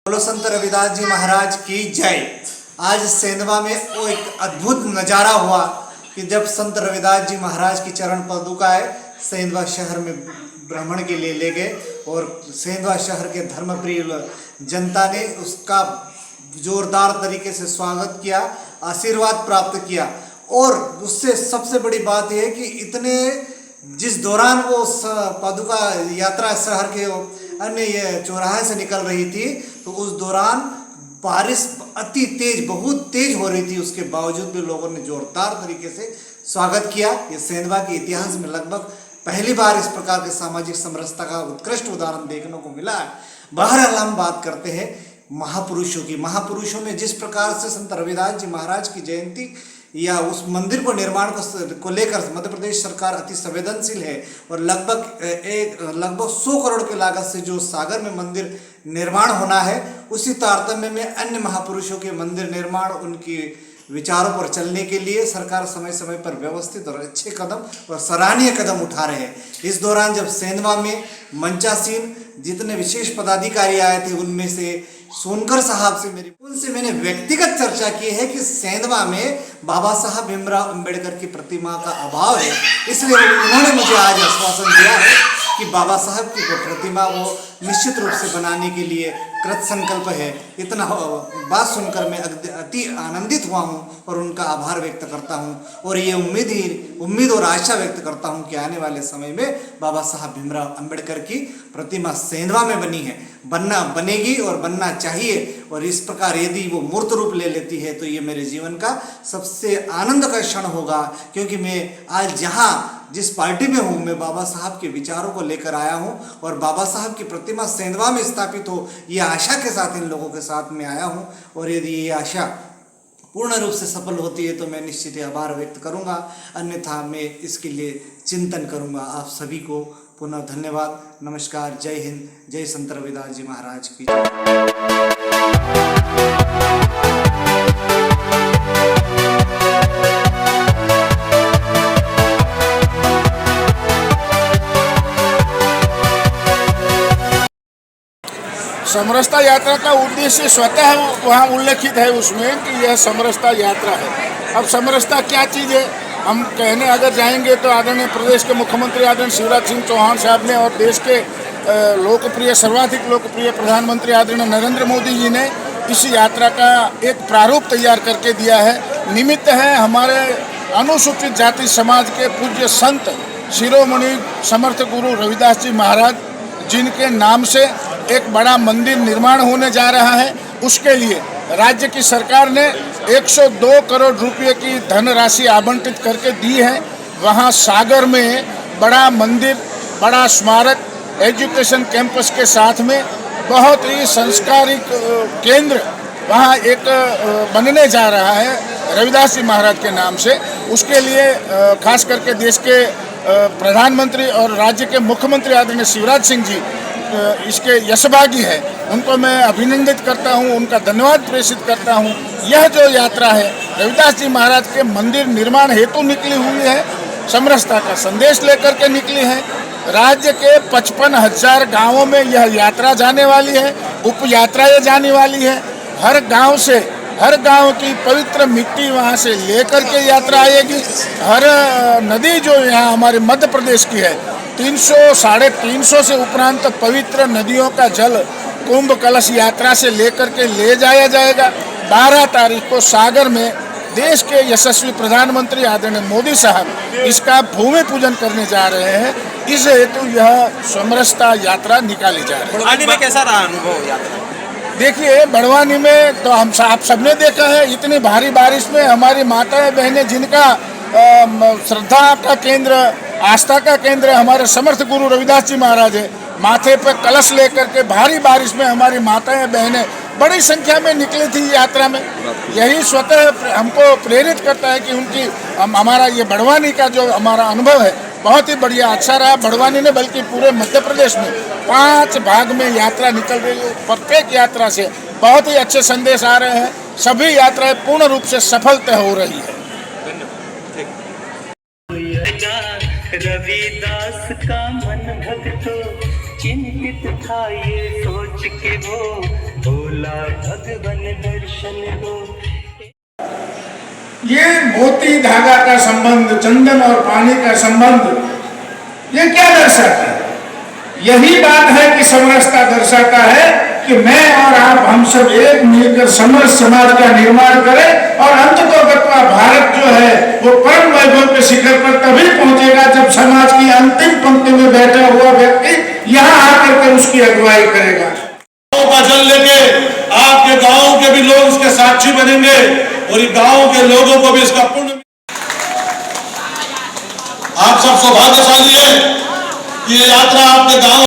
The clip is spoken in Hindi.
बोलो संत रविदास जी महाराज की जय। आज सेंधवा में वो एक अद्भुत नज़ारा हुआ कि जब संत रविदास जी महाराज की चरण पादुकाएं सेंधवा शहर में भ्रमण के लिए ले गए और सेंधवा शहर के धर्मप्रिय जनता ने उसका जोरदार तरीके से स्वागत किया, आशीर्वाद प्राप्त किया। और उससे सबसे बड़ी बात यह है कि इतने जिस दौरान वो पादुका यात्रा शहर के अन्य ये चौराहे से निकल रही थी तो उस दौरान बारिश अति तेज, बहुत तेज हो रही थी। उसके बावजूद भी लोगों ने जोरदार तरीके से स्वागत किया। ये सेंधवा के इतिहास में लगभग पहली बार इस प्रकार के सामाजिक समरसता का उत्कृष्ट उदाहरण देखने को मिला है। बहरहाल हम बात करते हैं महापुरुषों की। महापुरुषों में जिस प्रकार से संत रविदास जी महाराज की जयंती या उस मंदिर को निर्माण को लेकर मध्य प्रदेश सरकार अति संवेदनशील है और लगभग 100 करोड़ की लागत से जो सागर में मंदिर निर्माण होना है, उसी तारतम्य में अन्य महापुरुषों के मंदिर निर्माण, उनकी विचारों पर चलने के लिए सरकार समय समय पर व्यवस्थित और अच्छे कदम और सराहनीय कदम उठा रहे हैं। इस दौरान जब सेंधवा में मंचासीन जितने विशेष पदाधिकारी आए थे, उनमें से सोनकर साहब से उनसे मैंने व्यक्तिगत चर्चा की है कि सेंधवा में बाबा साहब भीमराव अंबेडकर की प्रतिमा का अभाव है, इसलिए उन्होंने मुझे आज आश्वासन दिया है कि बाबा साहब की प्रतिमा वो निश्चित रूप से बनाने के लिए कृत संकल्प है। इतना बात सुनकर मैं अति आनंदित हुआ हूँ और उनका आभार व्यक्त करता हूँ और ये उम्मीद और आशा व्यक्त करता हूँ कि आने वाले समय में बाबा साहब भीमराव अंबेडकर की प्रतिमा सेंधवा में बनेगी और बनना चाहिए। और इस प्रकार यदि वो मूर्त रूप ले लेती है तो ये मेरे जीवन का सबसे आनंद का क्षण होगा, क्योंकि मैं आज जिस पार्टी में हूँ, मैं बाबा साहब के विचारों को लेकर आया हूँ और बाबा साहब की प्रतिमा सेंधवा में स्थापित हो, ये आशा के साथ इन लोगों के साथ में आया हूँ। और यदि ये आशा पूर्ण रूप से सफल होती है तो मैं निश्चित ही आभार व्यक्त करूँगा, अन्यथा मैं इसके लिए चिंतन करूँगा। आप सभी को पुनः धन्यवाद, नमस्कार, जय हिंद, जय संत रविदास जी महाराज की। समरसता यात्रा का उद्देश्य स्वतः वहाँ उल्लेखित है उसमें कि यह समरसता यात्रा है। अब समरसता क्या चीज़ है, हम कहने अगर जाएंगे तो आदरणीय प्रदेश के मुख्यमंत्री आदरणीय शिवराज सिंह चौहान साहब ने और देश के सर्वाधिक लोकप्रिय प्रधानमंत्री आदरणीय नरेंद्र मोदी जी ने इस यात्रा का एक प्रारूप तैयार करके दिया है। निमित्त है हमारे अनुसूचित जाति समाज के पूज्य संत शिरोमणि समर्थ गुरु रविदास जी महाराज, जिनके नाम से एक बड़ा मंदिर निर्माण होने जा रहा है। उसके लिए राज्य की सरकार ने 102 करोड़ रुपए की धनराशि आवंटित करके दी है। वहाँ सागर में बड़ा मंदिर, बड़ा स्मारक, एजुकेशन कैंपस के साथ में बहुत ही संस्कारिक केंद्र वहाँ एक बनने जा रहा है रविदास जी महाराज के नाम से। उसके लिए खास करके देश के प्रधानमंत्री और राज्य के मुख्यमंत्री आदरणीय शिवराज सिंह जी इसके यशभागी है, उनको मैं अभिनंदित करता हूं, उनका धन्यवाद प्रेषित करता हूं। यह जो यात्रा है रविदास जी महाराज के मंदिर निर्माण हेतु निकली हुई है, समरसता का संदेश लेकर के निकली है। राज्य के 55,000 गाँवों में यह यात्रा जाने वाली है, उप यात्रा ये जाने वाली है। हर गांव की पवित्र मिट्टी वहां से लेकर के यात्रा आएगी। हर नदी जो यहाँ हमारे मध्य प्रदेश की है, 300-350 से उपरांत पवित्र नदियों का जल कुंभ कलश यात्रा से लेकर के ले जाया जाएगा। 12 तारीख को सागर में देश के यशस्वी प्रधानमंत्री आदरणीय मोदी साहब इसका भूमि पूजन करने जा रहे हैं। इस हेतु यह समरसता यात्रा निकाली जा रही है। बड़वानी में कैसा रहा अनुभव यात्रा? देखिए, बड़वानी में तो आप सबने देखा है, इतनी भारी बारिश में हमारी माताएं बहनें, जिनका श्रद्धा का केंद्र, आस्था का केंद्र हमारे समर्थ गुरु रविदास जी महाराज है, माथे पर कलश लेकर के भारी बारिश में हमारी माताएं बहनें बड़ी संख्या में निकली थी यात्रा में। यही स्वतः हमको प्रेरित करता है कि उनकी हमारा ये बड़वानी का जो हमारा अनुभव है बहुत ही बढ़िया, अच्छा रहा। बड़वानी ने बल्कि पूरे मध्य प्रदेश में 5 भाग में यात्रा निकल रही है। प्रत्येक यात्रा से बहुत ही अच्छे संदेश आ रहे हैं। सभी यात्राएं पूर्ण रूप से सफलता हो रही है। रविदास का मन भक्तों चिंतित था ये सोच के वो भोला भगवन दर्शन को। ये मोती धागा का संबंध, चंदन और पानी का संबंध, ये क्या दर्शाता है? यही बात है कि समरसता दर्शाता है कि मैं और आप, हम सब एक मिलकर समरस समाज का निर्माण करें और अंततोगत्वा भारत जो है वो परम वैभव के शिखर पर तभी पहुंचेगा जब समाज की अंतिम पंक्ति में बैठा हुआ व्यक्ति यहाँ आकर के उसकी अगुवाई करेगा। गाँव का जल लेके आपके गाँव के भी लोग इसके साक्षी बनेंगे और ये गाँव के लोगों को भी इसका पुण्य। आप सब सौभाग्यशाली है कि ये यात्रा आपके गाँव